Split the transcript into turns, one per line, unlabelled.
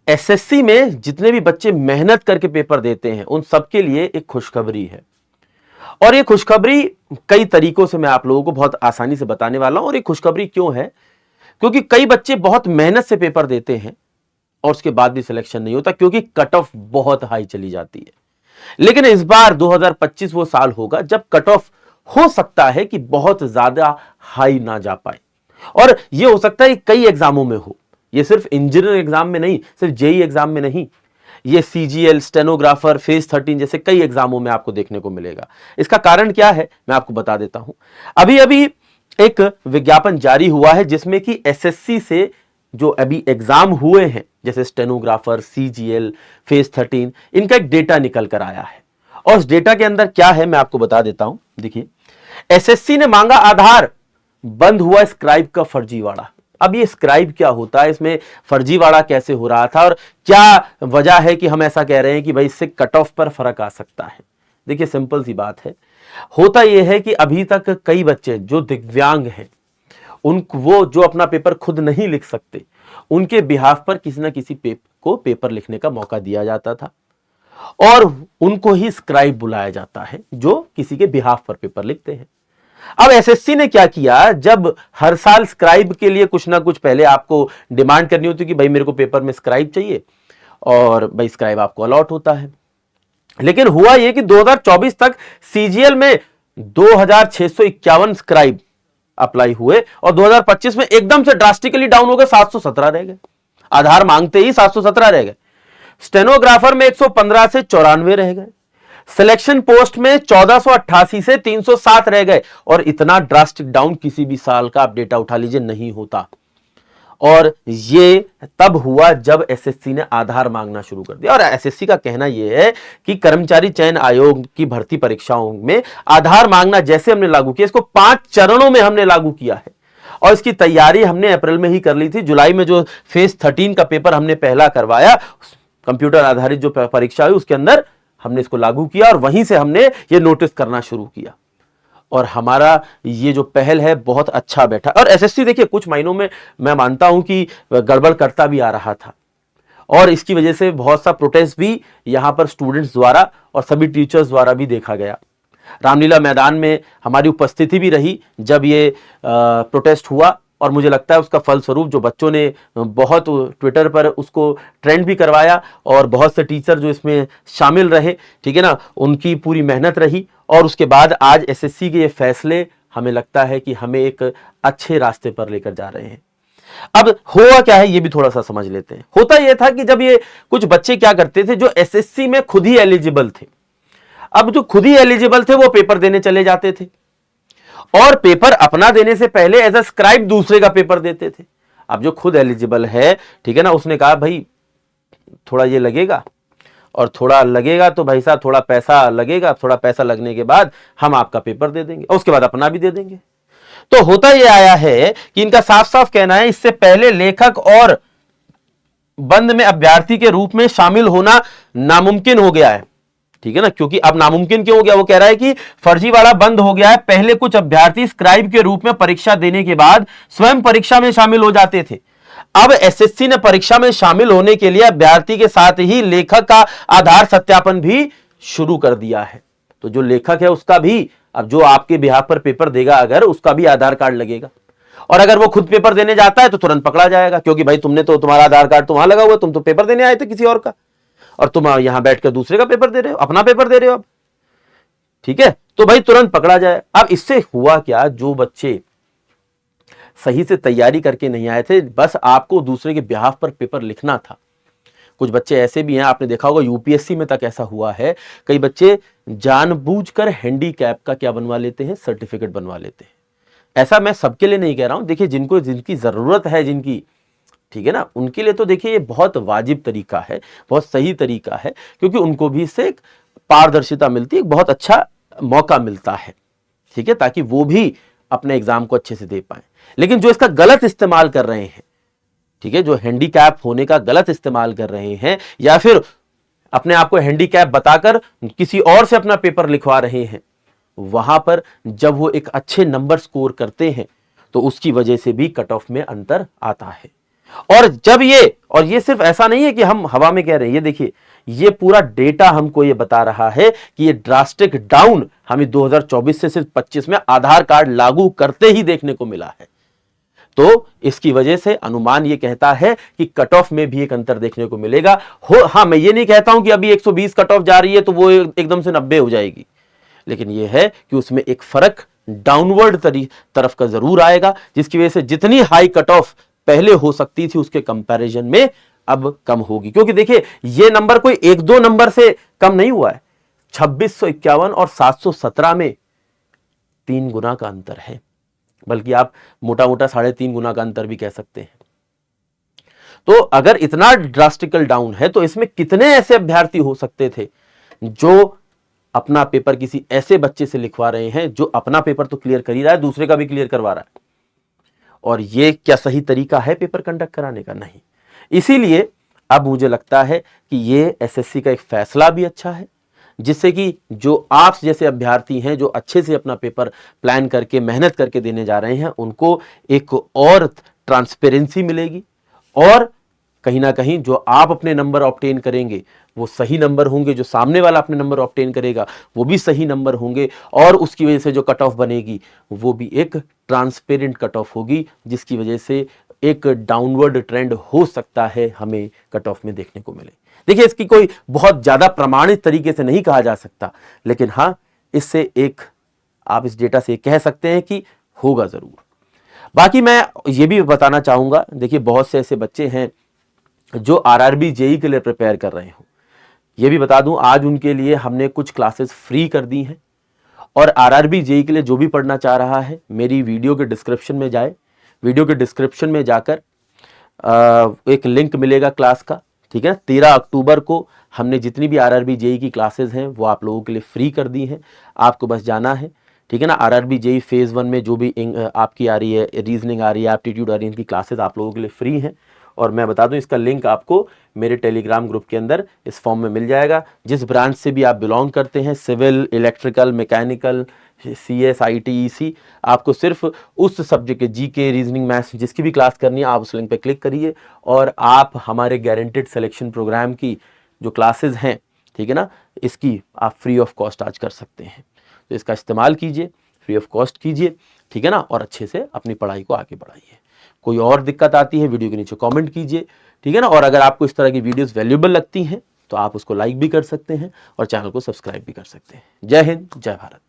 SSC में जितने भी बच्चे मेहनत करके पेपर देते हैं उन सबके लिए एक खुशखबरी है। और ये खुशखबरी कई तरीकों से मैं आप लोगों को बहुत आसानी से बताने वाला हूं। और ये खुशखबरी क्यों है? क्योंकि कई बच्चे बहुत मेहनत से पेपर देते हैं और उसके बाद भी सिलेक्शन नहीं होता, क्योंकि कट ऑफ बहुत हाई चली जाती है। लेकिन इस बार 2025 वो साल होगा जब कट ऑफ हो सकता है कि बहुत ज्यादा हाई ना जा पाए। और यह हो सकता है कई एग्जामों में हो, ये सिर्फ इंजीनियरिंग एग्जाम में नहीं, सिर्फ जेई एग्जाम में नहीं, ये सीजीएल, स्टेनोग्राफर, फेज 13 जैसे कई एग्जामों में आपको देखने को मिलेगा। इसका कारण क्या है मैं आपको बता देता हूं। अभी अभी एक विज्ञापन जारी हुआ है जिसमें कि एसएससी से जो अभी एग्जाम हुए हैं जैसे स्टेनोग्राफर, सीजीएल, फेज 13, इनका एक डेटा निकल कर आया है। और उस डेटा के अंदर क्या है मैं आपको बता देता हूं। देखिए, एसएससी ने मांगा आधार, बंद हुआ स्क्राइब का फर्जीवाड़ा। अब ये स्क्राइब क्या होता है, इसमें फर्जीवाड़ा कैसे हो रहा था और क्या वजह है कि हम ऐसा कह रहे हैं कि भाई इससे कट ऑफ पर फर्क आ सकता है? देखिए, सिंपल सी बात है। होता यह है कि अभी तक कई बच्चे जो दिव्यांग हैं, वो जो अपना पेपर खुद नहीं लिख सकते, उनके बिहाफ पर किसी ना किसी को पेपर लिखने का मौका दिया जाता था और उनको ही स्क्राइब बुलाया जाता है जो किसी के बिहाफ पर पेपर लिखते हैं। अब एसएससी ने क्या किया, जब हर साल स्क्राइब के लिए कुछ ना कुछ पहले आपको डिमांड करनी होती कि भाई मेरे को पेपर में स्क्राइब चाहिए, और भाई स्क्राइब आपको अलॉट होता है। लेकिन हुआ यह कि 2024 तक सीजीएल में 2651 स्क्राइब अप्लाई हुए और 2025 में एकदम से ड्रास्टिकली डाउन हो गए, 717 रह गए। आधार मांगते ही 717 रह गए। स्टेनोग्राफर में 115 से 94 रह गए। सिलेक्शन पोस्ट में 1488 से 307 रह गए। और इतना ड्रास्टिक डाउन किसी भी साल का आप डेटा उठा लीजिए नहीं होता। और ये तब हुआ जब एसएससी ने आधार मांगना शुरू कर दिया। और एसएससी का कहना यह है कि कर्मचारी चयन आयोग की भर्ती परीक्षाओं में आधार मांगना जैसे हमने लागू किया, इसको 5 चरणों में हमने लागू किया है। और इसकी तैयारी हमने अप्रैल में ही कर ली थी। जुलाई में जो फेज 13 का पेपर हमने पहला करवाया, कंप्यूटर आधारित जो परीक्षा हुई उसके अंदर हमने इसको लागू किया और वहीं से हमने ये नोटिस करना शुरू किया। और हमारा ये जो पहल है बहुत अच्छा बैठा। और एसएससी देखिए कुछ महीनों में मैं मानता हूं कि गड़बड़ करता भी आ रहा था और इसकी वजह से बहुत सा प्रोटेस्ट भी यहां पर स्टूडेंट्स द्वारा और सभी टीचर्स द्वारा भी देखा गया। रामलीला मैदान में हमारी उपस्थिति भी रही जब ये प्रोटेस्ट हुआ और मुझे लगता है उसका फलस्वरूप जो बच्चों ने बहुत ट्विटर पर उसको ट्रेंड भी करवाया और बहुत से टीचर जो इसमें शामिल रहे, ठीक है ना, उनकी पूरी मेहनत रही। और उसके बाद आज एसएससी के ये फैसले हमें लगता है कि हमें एक अच्छे रास्ते पर लेकर जा रहे हैं। अब हुआ क्या है ये भी थोड़ा सा समझ लेते हैं। होता यह था कि जब ये कुछ बच्चे क्या करते थे जो एसएससी में खुद ही एलिजिबल थे, अब जो खुद ही एलिजिबल थे वो पेपर देने चले जाते थे और पेपर अपना देने से पहले एज अ स्क्राइब दूसरे का पेपर देते थे। अब जो खुद एलिजिबल है, ठीक है ना, उसने कहा भाई थोड़ा ये लगेगा और थोड़ा लगेगा तो भाई साहब थोड़ा पैसा लगेगा, थोड़ा पैसा लगने के बाद हम आपका पेपर दे देंगे और उसके बाद अपना भी दे देंगे। तो होता यह आया है कि इनका साफ साफ कहना है इससे पहले लेखक और बंद में अभ्यर्थी के रूप में शामिल होना नामुमकिन हो गया है, ठीक है ना। क्योंकि अब नामुमकिन क्यों हो गया, वो कह रहा है कि फर्जीवाड़ा बंद हो गया है। पहले कुछ अभ्यर्थी स्क्राइब के रूप में परीक्षा देने के बाद स्वयं परीक्षा में शामिल हो जाते थे। अब एसएससी ने परीक्षा में शामिल होने के लिए अभ्यर्थी के साथ ही लेखक का आधार सत्यापन भी शुरू कर दिया है। तो जो लेखक है उसका भी, अब जो आपके बिहाफ पर पेपर देगा अगर, उसका भी आधार कार्ड लगेगा। और अगर वो खुद पेपर देने जाता है तो तुरंत पकड़ा जाएगा, क्योंकि भाई तुमने तो, तुम्हारा आधार कार्ड तो वहां लगा हुआ, तुम तो पेपर देने आए थे किसी और का और तुम यहां बैठकर दूसरे का पेपर दे रहे हो, अपना पेपर दे रहे हो अब, ठीक है, तो भाई तुरंत पकड़ा जाए। अब इससे हुआ क्या, जो बच्चे सही से तैयारी करके नहीं आए थे, बस आपको दूसरे के बिहाफ पर पेपर लिखना था। कुछ बच्चे ऐसे भी हैं, आपने देखा होगा यूपीएससी में तक ऐसा हुआ है, कई बच्चे जानबूझकर हैंडीकैप का क्या बनवा लेते हैं, सर्टिफिकेट बनवा लेते हैं। ऐसा मैं सबके लिए नहीं कह रहा हूं, देखिए जिनको जिनकी जरूरत है, जिनकी, ठीक है ना, उनके लिए तो देखिए ये बहुत वाजिब तरीका है, बहुत सही तरीका है, क्योंकि उनको भी इससे एक पारदर्शिता मिलती है, एक बहुत अच्छा मौका मिलता है, ठीक है, ताकि वो भी अपने एग्जाम को अच्छे से दे पाए। लेकिन जो इसका गलत इस्तेमाल कर रहे हैं, ठीक है, जो हैंडीकैप होने का गलत इस्तेमाल कर रहे हैं या फिर अपने आप को हैंडीकैप बताकर किसी और से अपना पेपर लिखवा रहे हैं, वहां पर जब वो एक अच्छे नंबर स्कोर करते हैं तो उसकी वजह से भी कट ऑफ में अंतर आता है। और जब ये सिर्फ ऐसा नहीं है कि हम हवा में कह रहे हैं, ये देखिए ये पूरा डेटा हमको ये बता रहा है कि ये ड्रास्टिक डाउन हमें 2024 से सिर्फ 25 में आधार कार्ड लागू करते ही देखने को मिला है। तो इसकी वजह से अनुमान ये कहता है कि कट ऑफ में भी एक अंतर देखने को मिलेगा। हाँ, मैं ये नहीं कहता हूं कि अभी 120 कट ऑफ जा रही है तो वो एकदम से 90 हो जाएगी, लेकिन यह है कि उसमें एक फर्क डाउनवर्ड तरफ का जरूर आएगा, जिसकी वजह से जितनी हाई कट ऑफ पहले हो सकती थी उसके कंपैरिजन में अब कम होगी। क्योंकि देखिए ये नंबर कोई 1-2 नंबर से कम नहीं हुआ है, 2651 और 717 में 3 गुना का अंतर है, बल्कि आप मोटा मोटा 3.5 गुना का अंतर भी कह सकते हैं। तो अगर इतना ड्रास्टिकल डाउन है तो इसमें कितने ऐसे अभ्यर्थी हो सकते थे जो अपना पेपर किसी ऐसे बच्चे से लिखवा रहे हैं जो अपना पेपर तो क्लियर कर ही रहा है, दूसरे का भी क्लियर करवा रहा है। और ये क्या सही तरीका है पेपर कंडक्ट कराने का? नहीं। इसीलिए अब मुझे लगता है कि ये एसएससी का एक फैसला भी अच्छा है, जिससे कि जो आप जैसे अभ्यर्थी हैं जो अच्छे से अपना पेपर प्लान करके मेहनत करके देने जा रहे हैं, उनको एक और ट्रांसपेरेंसी मिलेगी, और कहीं ना कहीं जो आप अपने नंबर ऑब्टेन करेंगे वो सही नंबर होंगे, जो सामने वाला अपने नंबर ऑब्टेन करेगा वो भी सही नंबर होंगे, और उसकी वजह से जो कट ऑफ बनेगी वो भी एक ट्रांसपेरेंट कट ऑफ होगी, जिसकी वजह से एक डाउनवर्ड ट्रेंड हो सकता है हमें कट ऑफ में देखने को मिले। देखिए इसकी कोई बहुत ज्यादा प्रमाणित तरीके से नहीं कहा जा सकता, लेकिन हां इससे एक आप इस डेटा से कह सकते हैं कि होगा जरूर। बाकी मैं ये भी बताना चाहूंगा, देखिए बहुत से ऐसे बच्चे हैं जो आरआरबी जेई के लिए प्रिपेयर कर रहे हो, ये भी बता दूं आज उनके लिए हमने कुछ क्लासेस फ्री कर दी हैं। और आरआरबी जेई के लिए जो भी पढ़ना चाह रहा है मेरी वीडियो के डिस्क्रिप्शन में जाए, वीडियो के डिस्क्रिप्शन में जाकर एक लिंक मिलेगा क्लास का, ठीक है। 13 अक्टूबर को हमने जितनी भी आरआरबी जेई की क्लासेस हैं वो आप लोगों के लिए फ्री कर दी हैं, आपको बस जाना है, ठीक है ना। आरआरबी जेई फेज 1 में जो भी आपकी आ रही है, रीजनिंग आ रही है, एप्टीट्यूड आ रही है, इनकी क्लासेस आप लोगों के लिए फ्री हैं। और मैं बता दूं इसका लिंक आपको मेरे टेलीग्राम ग्रुप के अंदर इस फॉर्म में मिल जाएगा। जिस ब्रांच से भी आप बिलोंग करते हैं, civil, electrical, mechanical, CS, IT, EC, आपको सिर्फ उस सब्जेक्ट के जीके, रीजनिंग, मैथ्स जिसकी भी क्लास करनी है आप उस लिंक पे क्लिक करिए और आप हमारे गारंटेड सिलेक्शन प्रोग्राम की जो क्लासेस हैं, ठीक है ना, इसकी आप फ्री ऑफ कॉस्ट आज कर सकते हैं। तो इसका इस्तेमाल कीजिए, फ्री ऑफ कॉस्ट कीजिए, ठीक है ना, और अच्छे से अपनी पढ़ाई को आगे बढ़ाइए। कोई और दिक्कत आती है वीडियो के नीचे कमेंट कीजिए, ठीक है ना। और अगर आपको इस तरह की वीडियोस वैल्यूएबल लगती हैं तो आप उसको लाइक भी कर सकते हैं और चैनल को सब्सक्राइब भी कर सकते हैं। जय हिंद, जय भारत।